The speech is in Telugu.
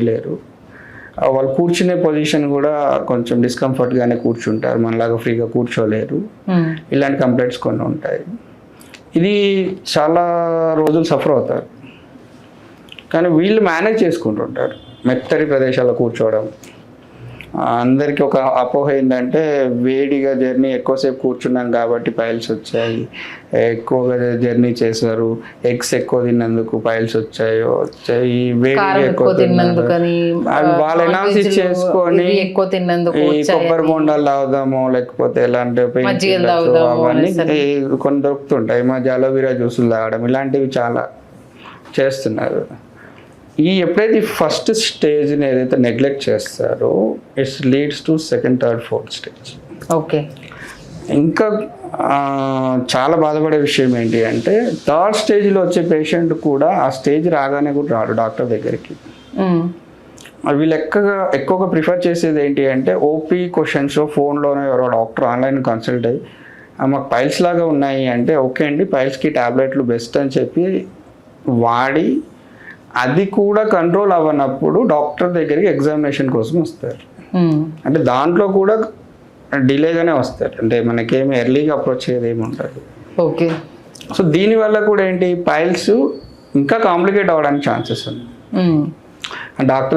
చేయలేరు. వాళ్ళు కూర్చునే పొజిషన్ కూడా కొంచెం డిస్కంఫర్ట్గానే కూర్చుంటారు, మనలాగా ఫ్రీగా కూర్చోలేరు. ఇలాంటి కంప్లైంట్స్ కొన్ని ఉంటాయి. ఇది చాలా రోజులు సఫర్ అవుతారు, కానీ వీళ్ళు మేనేజ్ చేసుకుంటుంటారు. మెత్తటి ప్రదేశాల్లో కూర్చోవడం. అందరికీ ఒక అపోహ ఏంటంటే వేడిగా జర్నీ ఎక్కువసేపు కూర్చున్నాం కాబట్టి పైల్స్ వచ్చాయి, ఎక్కువగా జర్నీ చేశారు, ఎగ్స్ ఎక్కువ తిన్నందుకు పైల్స్ వచ్చాయి, వేడి ఎక్కువ తిన్నందుకని అవి వాళ్ళు ఎనాలిసిస్ చేసుకొని ఈ కొబ్బరి బొండాలు తాగుదాము, లేకపోతే ఎలాంటి అవన్నీ కొన్ని దొరుకుతుంటాయి. మధ్య అలోవెరా జ్యూసులు తాగడం ఇలాంటివి చాలా చేస్తున్నారు. ఎప్పుడైతే ఫస్ట్ స్టేజ్ని ఏదైతే నెగ్లెక్ట్ చేస్తారో it's leads to second, third, fourth stage. Okay. ఇంకా చాలా బాధపడే విషయం ఏంటి అంటే థర్డ్ స్టేజ్లో వచ్చే పేషెంట్ కూడా ఆ స్టేజ్ రాగానే కూడా రాడు డాక్టర్ దగ్గరికి. వీళ్ళు ఎక్కువగా ప్రిఫర్ చేసేది ఏంటి అంటే ఓపీ క్వశ్చన్స్ ఫోన్లోనే ఎవరో డాక్టర్ ఆన్లైన్ కన్సల్ట్ అయ్యి మాకు పైల్స్ లాగా ఉన్నాయి అంటే ఓకే అండి పైల్స్కి ట్యాబ్లెట్లు బెస్ట్ అని చెప్పి వాడి అది కూడా కంట్రోల్ అవ్వనప్పుడు డాక్టర్ దగ్గరికి ఎగ్జామినేషన్ కోసం వస్తారు. అంటే దాంట్లో కూడా డిలేగానే వస్తారు, అంటే మనకేమి ఎర్లీగా అప్రోచ్ అయ్యేది ఏమి ఉంటుంది. ఓకే. సో దీనివల్ల కూడా ఏంటి పైల్స్ ఇంకా కాంప్లికేట్ అవ్వడానికి ఛాన్సెస్ ఉంది. డాక్టర్